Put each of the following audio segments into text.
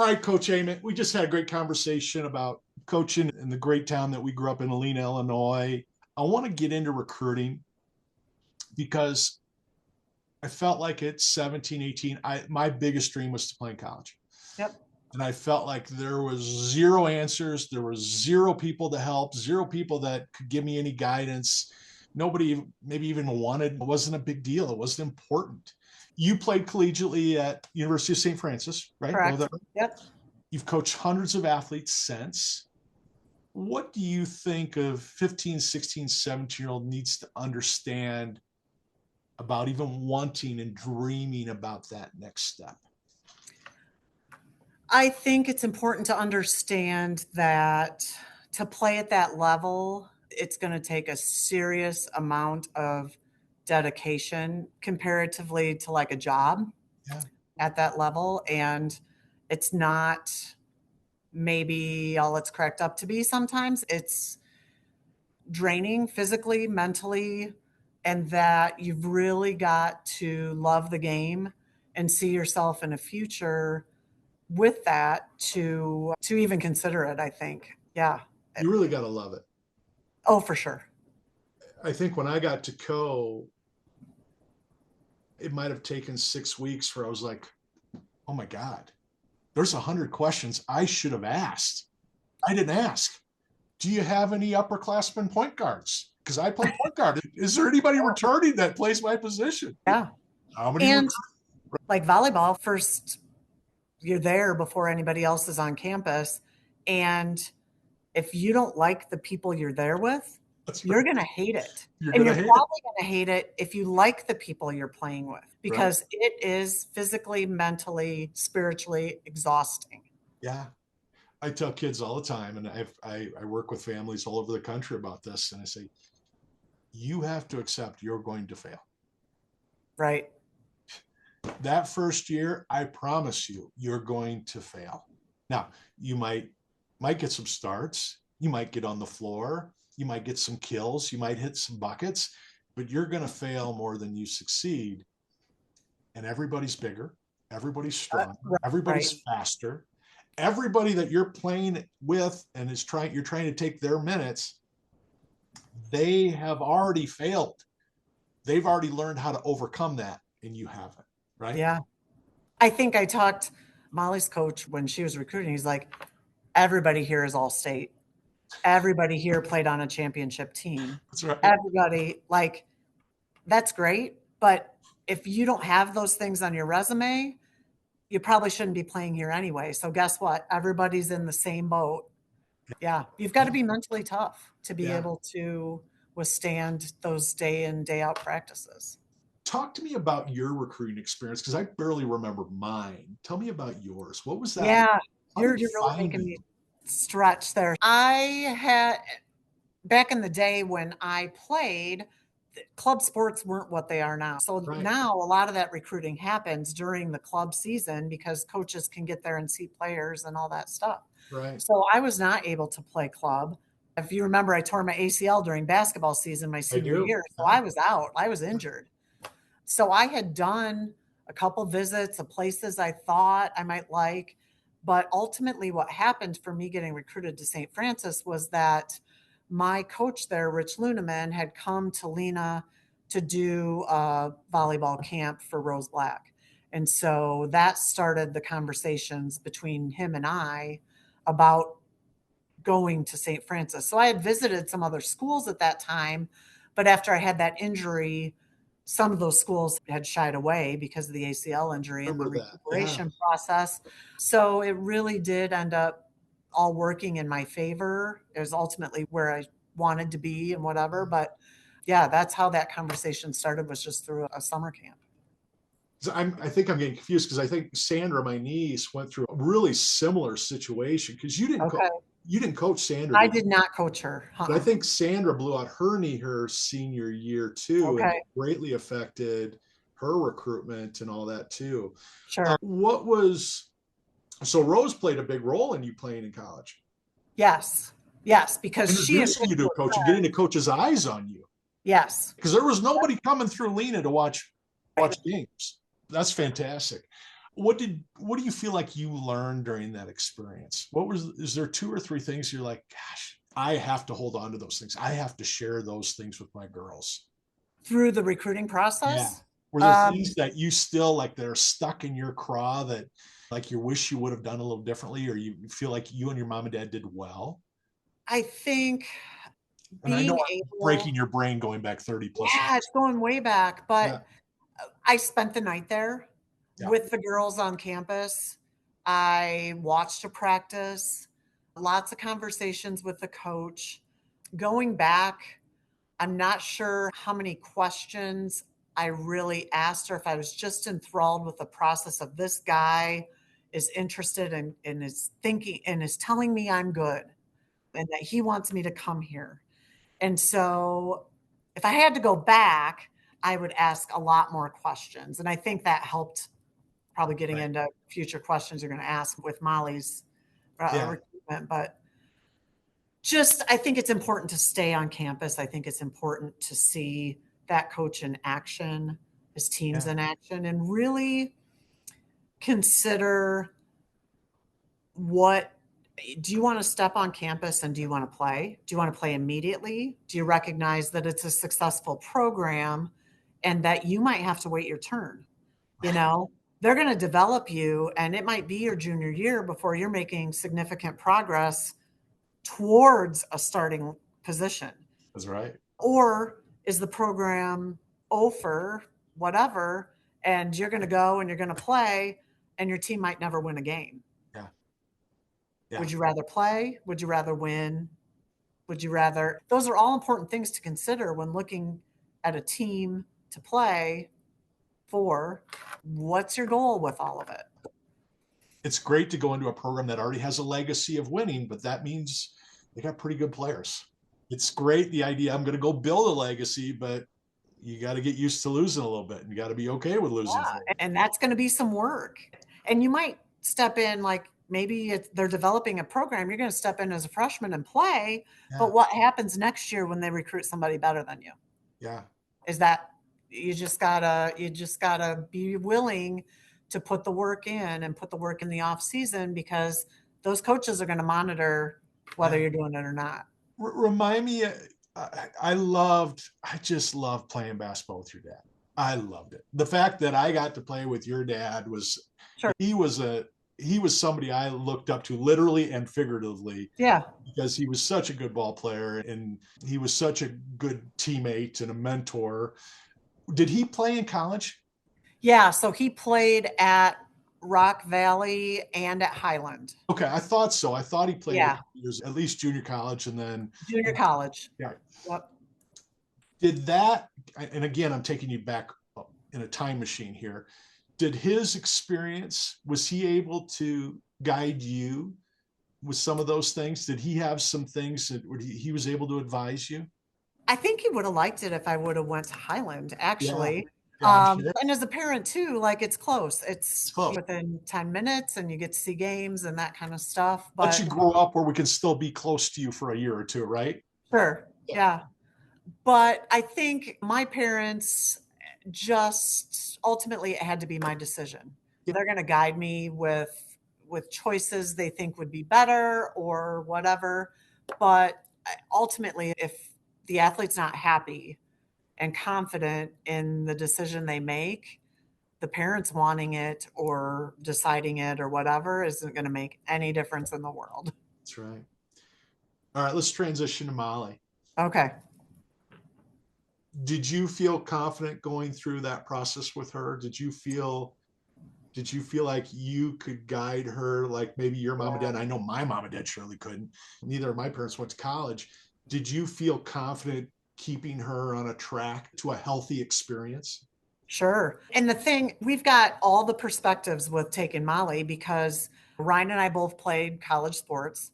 All right, Coach Amendt, we just had a great conversation about coaching in the great town that we grew up in, Lena, Illinois. I want to get into recruiting because I felt like at 17, 18, my biggest dream was to play in college. Yep. And I felt like there was zero answers. There was zero people to help, zero people that could give me any guidance. Nobody maybe even wanted. It wasn't a big deal. It wasn't important. You played collegiately at University of St. Francis, right? Correct. Yep. You've coached hundreds of athletes since. What do you think of 15, 16, 17-year-old needs to understand about even wanting and dreaming about that next step? I think it's important to understand that to play at that level, it's going to take a serious amount of dedication comparatively to like a job at that level. And it's not maybe all it's cracked up to be sometimes. It's draining physically, mentally, and that you've really got to love the game and see yourself in a future with that to even consider it, I think. Yeah. You really got to love it. Oh, for sure. I think when I got to Co, it might have taken 6 weeks where I was like, oh my God, there's 100 questions I should have asked. I didn't ask. Do you have any upperclassmen point guards? Because I play point guard. Is there anybody returning that plays my position? Yeah. How many? And like volleyball, first you're there before anybody else is on campus. And if you don't like the people you're there with, you're going to hate it. You're probably going to hate it if you like the people you're playing with, because it is physically, mentally, spiritually exhausting. Yeah. I tell kids all the time, and I work with families all over the country about this, and I say, you have to accept you're going to fail. Right. That first year, I promise you, you're going to fail. Now, you might get some starts. You might get on the floor. You might get some kills. You might hit some buckets, but you're going to fail more than you succeed. And everybody's bigger. Everybody's stronger. Everybody's faster. Everybody that you're playing with and you're trying to take their minutes, they have already failed. They've already learned how to overcome that, and you haven't. Right? Yeah. I think I talked Molly's coach when she was recruiting. He's like, everybody here is all state. Everybody here played on a championship team. That's right. Everybody, like, that's great. But if you don't have those things on your resume, you probably shouldn't be playing here anyway. So guess what? Everybody's in the same boat. Yeah. You've got to be mentally tough to be able to withstand those day in, day out practices. Talk to me about your recruiting experience, because I barely remember mine. Tell me about yours. What was that? Yeah, you're really making me stretch there. I had, back in the day when I played, club sports weren't what they are now. So now a lot of that recruiting happens during the club season because coaches can get there and see players and all that stuff. Right. So I was not able to play club. If you remember, I tore my ACL during basketball season my senior year. So I was out. I was injured. So I had done a couple visits of places I thought I might like, but ultimately what happened for me getting recruited to St. Francis was that my coach there, Rich Luneman, had come to Lena to do a volleyball camp for Rose Black. And so that started the conversations between him and I about going to St. Francis. So I had visited some other schools at that time, but after I had that injury, some of those schools had shied away because of the ACL injury and the recuperation process. So it really did end up all working in my favor. It was ultimately where I wanted to be and whatever. But yeah, that's how that conversation started, was just through a summer camp. I think I'm getting confused because I think Sandra, my niece, went through a really similar situation, because you didn't coach Sandra. I did not coach her. But I think Sandra blew out her knee her senior year too, and it greatly affected her recruitment and all that too. Sure. So Rose played a big role in you playing in college. Yes, because she introducing you to a coach and getting the coach's eyes on you. Yes, because there was nobody coming through Lena to watch games. That's fantastic. What do you feel like you learned during that experience? Is there two or three things you're like, gosh, I have to hold on to those things. I have to share those things with my girls. Through the recruiting Yeah. process? Were there things that you still like that are stuck in your craw that like you wish you would have done a little differently, or you feel like you and your mom and dad did well? I think And I know being I'm breaking able, your brain going back 30 plus yeah, years. it's going way back, Yeah. but I spent the night there Yeah. with the girls on campus. I watched a practice, lots of conversations with the coach. Going back, I'm not sure how many questions I really asked her, if I was just enthralled with the process of this guy is interested in is thinking and is telling me I'm good and that he wants me to come here. And so if I had to go back, I would ask a lot more questions. And I think that helped probably getting Right. into future questions you're going to ask with Molly's Yeah. recruitment. But just, I think it's important to stay on campus. I think it's important to see that coach in action, his teams Yeah. in action, and really consider what do you want to step on campus and do you want to play? Do you want to play immediately? Do you recognize that it's a successful program and that you might have to wait your turn? You Right. know, they're going to develop you and it might be your junior year before you're making significant progress towards a starting position. That's right. Or is the program over, whatever, and you're going to go and you're going to play and your team might never win a game? Yeah. Yeah. Would you rather play? Would you rather win? Would you rather? Those are all important things to consider when looking at a team to play for. What's your goal with all of it? It's great to go into a program that already has a legacy of winning, but that means they got pretty good players. It's great, the idea I'm going to go build a legacy, but you got to get used to losing a little bit and you got to be okay with losing for a Yeah. And that's going to be some work. And you might step in like maybe they're developing a program. You're going to step in as a freshman and play. Yeah. But what happens next year when they recruit somebody better than you? Yeah. Is that you just gotta be willing to put the work in and put the work in the off season because those coaches are going to monitor whether Yeah. you're doing it or not. Remind me, I just loved playing basketball with your dad. I loved it. The fact that I got to play with your dad was, Sure. he was somebody I looked up to literally and figuratively Yeah. because he was such a good ball player and he was such a good teammate and a mentor. Did he play in college? Yeah. So he played at Rock Valley and at Highland. Okay, I thought so. I thought he played a Yeah. couple years, at least junior college, and then Junior college. yeah. Yep. Did that? And again, I'm taking you back in a time machine here. Did his experience, was he able to guide you with some of those things? Did he have some things that he was able to advise you? I think he would have liked it if I would have went to Highland, Yeah, actually. yeah, I'm sure. And as a parent too, like it's close. It's It's close. within 10 minutes and you get to see games and that kind of stuff. Let But you grow up where we can still be close to you for a year or two, right? sure, Yeah. yeah. But I think my parents just ultimately it had to be my decision. Yeah. They're going to guide me with choices they think would be better or whatever. But ultimately, if the athlete's not happy and confident in the decision they make, the parents wanting it or deciding it or whatever isn't going to make any difference in the world. That's right. All right, let's transition to Molly. Okay. Did you feel confident going through that process with her? Did you feel like you could guide her like maybe your mom and dad? I know my mom and dad surely couldn't. Neither of my parents went to college. Did you feel confident keeping her on a track to a healthy experience? Sure. And the thing, we've got all the perspectives with taking Molly because Ryan and I both played college sports.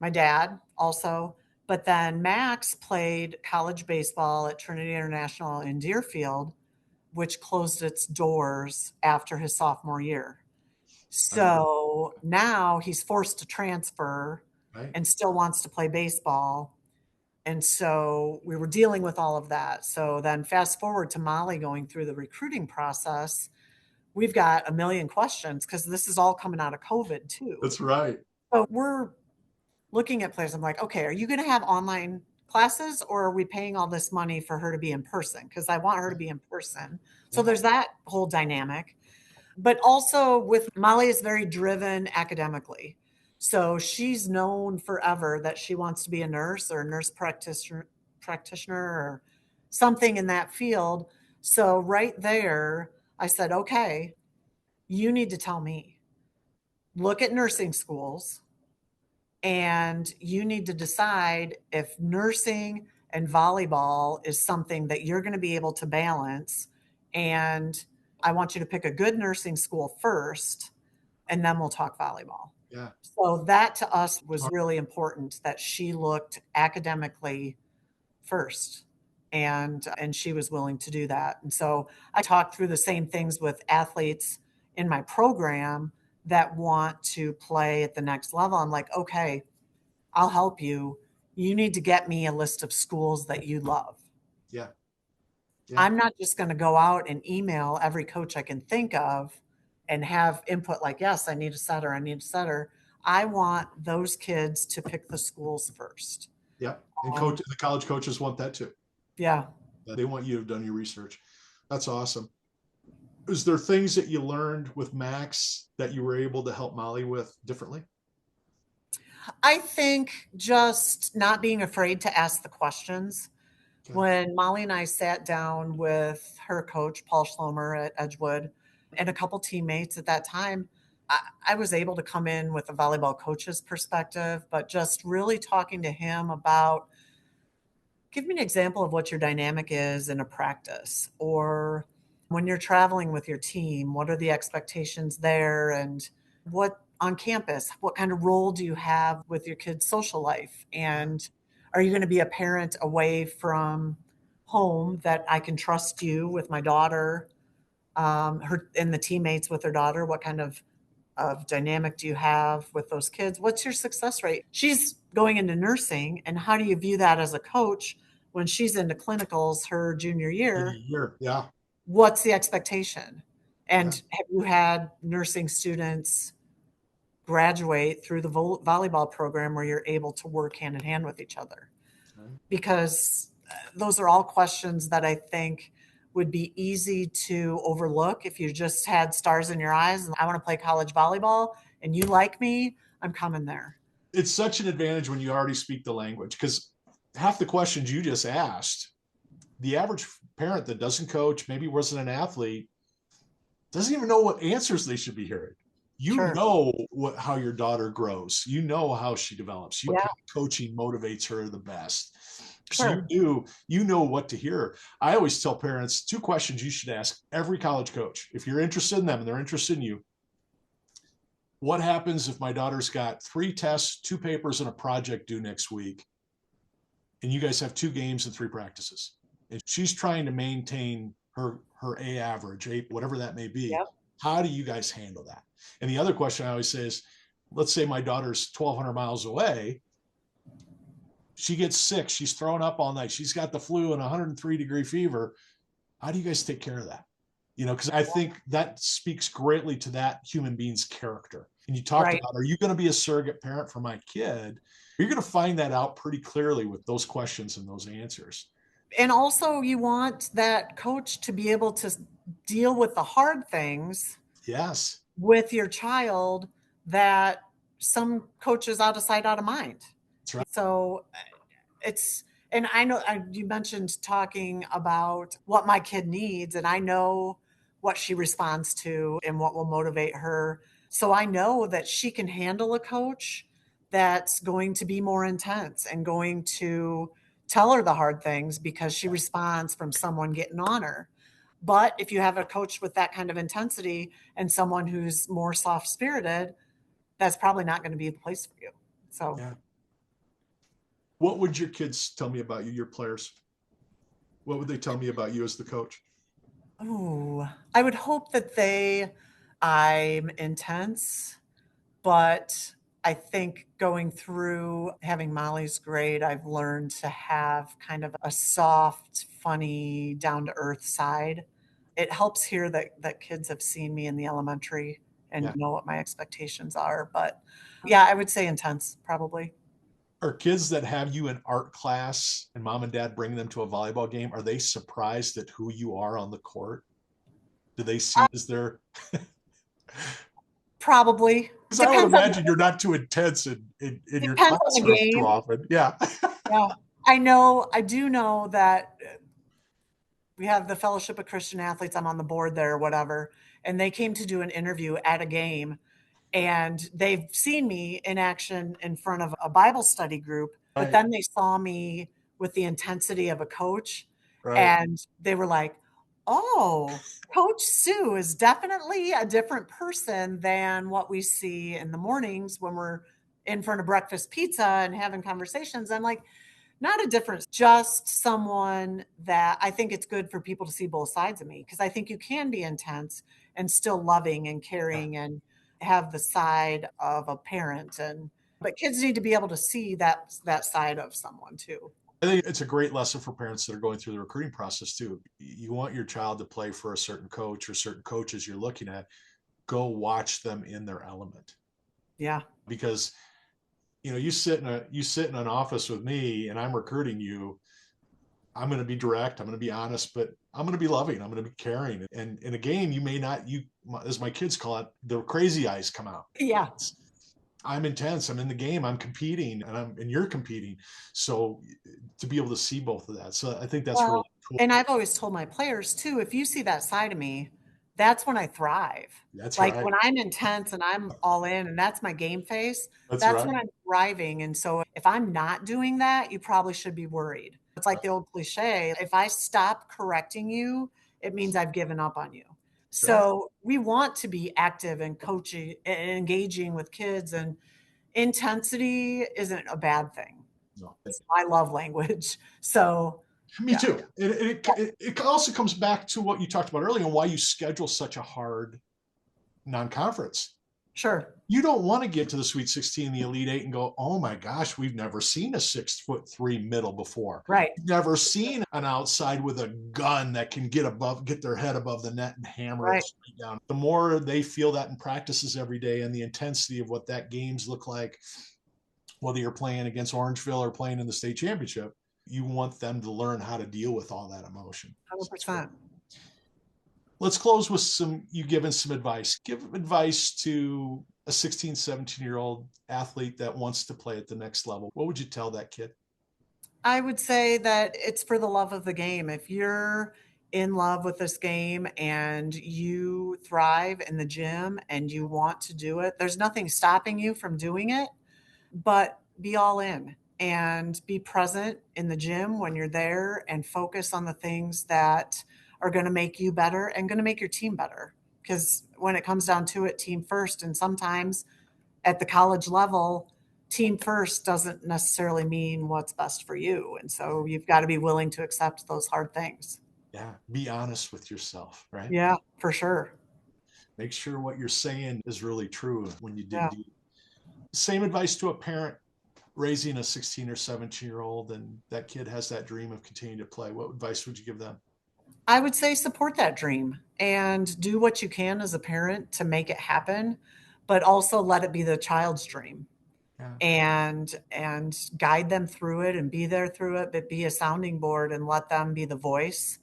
My dad also. But then Max played college baseball at Trinity International in Deerfield, which closed its doors after his sophomore year. So now he's forced to transfer Right. and still wants to play baseball. And so we were dealing with all of that. So then fast forward to Molly going through the recruiting process. we've got a million questions because this is all coming out of COVID too. That's right. So we're looking at players. I'm like, okay, are you going to have online classes or are we paying all this money for her to be in person? Because I want her to be in person. So Yeah. there's that whole dynamic. But also with Molly is very driven academically. So she's known forever that she wants to be a nurse or a nurse practitioner or something in that field. So right there, I said, okay, you need to tell me. Look at nursing schools and you need to decide if nursing and volleyball is something that you're going to be able to balance. And I want you to pick a good nursing school first, and then we'll talk volleyball. Yeah. So that to us was really important that she looked academically first and she was willing to do that. And so I talked through the same things with athletes in my program that want to play at the next level. I'm like, okay, I'll help you. You need to get me a list of schools that you love. Yeah. Yeah. I'm not just going to go out and email every coach I can think of and have input like, yes, I need a setter, I need a setter. I want those kids to pick the schools first. Yeah. And Um, the college coaches want that too. yeah. They want you to have done your research. That's awesome. Is there things that you learned with Max that you were able to help Molly with differently? I think just not being afraid to ask the questions. Okay. When Molly and I sat down with her coach, Paul Schlomer at Edgewood, and a couple teammates at that time, I was able to come in with a volleyball coach's perspective, but just really talking to him about give me an example of what your dynamic is in a practice or when you're traveling with your team, what are the expectations there and what on campus, what kind of role do you have with your kids' social life? And are you going to be a parent away from home that I can trust you with my daughter, her and the teammates with her daughter? What kind of dynamic do you have with those kids? What's your success rate? She's going into nursing, and how do you view that as a coach when she's into clinicals her junior In a year? year. Yeah. What's the expectation? Yeah. And have you had nursing students graduate through the volleyball program where you're able to work hand in hand with each other? Right. Because those are all questions that I think would be easy to overlook if you just had stars in your eyes and I want to play college volleyball and you like me, I'm coming there. It's such an advantage when you already speak the language because half the questions you just asked, the average parent that doesn't coach, maybe wasn't an athlete, doesn't even know what answers they should be hearing. You Sure. know how your daughter grows. You know how she develops. What Yeah, kind of coaching motivates her the best. So sure. you know what to hear. I always tell parents 2 questions you should ask every college coach. If you're interested in them and they're interested in you, what happens if my daughter's got 3 tests, 2 papers, and a project due next week, and you guys have 2 games and 3 practices, and she's trying to maintain her A average, whatever that may be? Yep. How do you guys handle that? And the other question I always say is, let's say my daughter's 1,200 miles away. She gets sick. She's thrown up all night. She's got the flu and 103-degree fever. How do you guys take care of that? Because I think that speaks greatly to that human being's character. And you talked Right. about, are you going to be a surrogate parent for my kid? You're going to find that out pretty clearly with those questions and those answers. And also, you want that coach to be able to deal with the hard things Yes. with your child that some coaches out of sight, out of mind. That's right. So it's, and I know you mentioned talking about what my kid needs, and I know what she responds to and what will motivate her. So I know that she can handle a coach that's going to be more intense and going to tell her the hard things because she responds from someone getting on her. But if you have a coach with that kind of intensity and someone who's more soft spirited, that's probably not going to be the place for you. So, Yeah. What would your kids tell me about you, your players? What would they tell me about you as the coach? oh, I would hope that I'm intense, but I think going through having Molly's grade, I've learned to have kind of a soft, funny, down to earth side. it helps here that kids have seen me in the elementary and know what my expectations are. But yeah, I would say intense, probably. Are kids that have you in art class and mom and dad bring them to a volleyball game, are they surprised at who you are on the court? Do they see as their Probably. because I would Depends on imagine you're not too intense in your depends on the classroom too game. often. Yeah. Yeah. I do know that we have the Fellowship of Christian Athletes. I'm on the board there or whatever. And they came to do an interview at a game, and they've seen me in action in front of a Bible study group, but then they saw me with the intensity of a coach, and they were like, oh, Coach Sue is definitely a different person than what we see in the mornings when we're in front of breakfast pizza and having conversations. I'm like, not a difference, just someone that I think it's good for people to see both sides of me, because I think you can be intense and still loving and caring and have the side of a parent, and but kids need to be able to see that side of someone too. I think it's a great lesson for parents that are going through the recruiting process too. You want your child to play for a certain coach or certain coaches you're looking at. Go watch them in their element. Yeah. Because you sit in an office with me and I'm recruiting you. I'm going to be direct. I'm going to be honest, but I'm going to be loving. I'm going to be caring. And in a game, you may not, as my kids call it, the crazy eyes come out. Yeah. I'm intense. I'm in the game. I'm competing, and you're competing. So to be able to see both of that, so I think that's really cool. And I've always told my players too, if you see that side of me, that's when I thrive. That's like right. When I'm intense and I'm all in, and that's my game face. That's right. when I'm thriving. And so if I'm not doing that, you probably should be worried. It's like the old cliche: if I stop correcting you, it means I've given up on you. So we want to be active and coaching and engaging with kids, and intensity isn't a bad thing. No. It's my love language. So me too. It also comes back to what you talked about earlier and why you schedule such a hard non-conference. Sure. You don't want to get to the Sweet 16, the Elite Eight, and go, oh my gosh, we've never seen a 6'3" middle before. Right. We've never seen an outside with a gun that can get their head above the net and hammer it straight down. The more they feel that in practices every day and the intensity of what that games look like, whether you're playing against Orangeville or playing in the state championship, you want them to learn how to deal with all that emotion. 100%. Let's close with you giving some advice. Give advice to a 16, 17-year-old athlete that wants to play at the next level. What would you tell that kid? I would say that it's for the love of the game. If you're in love with this game and you thrive in the gym and you want to do it, there's nothing stopping you from doing it, but be all in and be present in the gym when you're there and focus on the things that are going to make you better and going to make your team better. Because when it comes down to it, team first. And sometimes at the college level, team first doesn't necessarily mean what's best for you. And so you've got to be willing to accept those hard things. Yeah. Be honest with yourself, right? Yeah, for sure. Make sure what you're saying is really true when you dig deep. Same advice to a parent raising a 16 or 17-year-old and that kid has that dream of continuing to play. What advice would you give them? I would say support that dream and do what you can as a parent to make it happen, but also let it be the child's dream. And guide them through it and be there through it, but be a sounding board and let them be the voice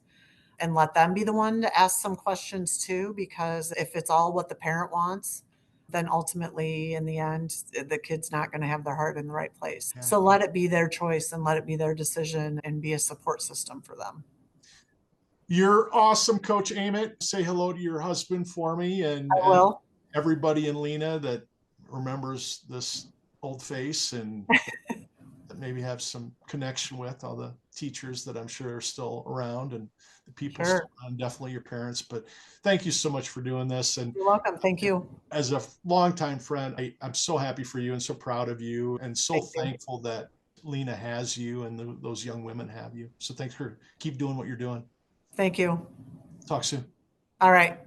and let them be the one to ask some questions too, because if it's all what the parent wants, then ultimately in the end, the kid's not going to have their heart in the right place. So let it be their choice and let it be their decision and be a support system for them. You're awesome, Coach Amendt. Say hello to your husband for me and I will. Everybody in Lena that remembers this old face and that maybe have some connection with all the teachers that I'm sure are still around and the people still around, definitely your parents. But thank you so much for doing this. And you're welcome. Thank you. As a longtime friend, I'm so happy for you and so proud of you and so thankful that Lena has you and those young women have you. So thanks for keep doing what you're doing. Thank you. Talk soon. All right.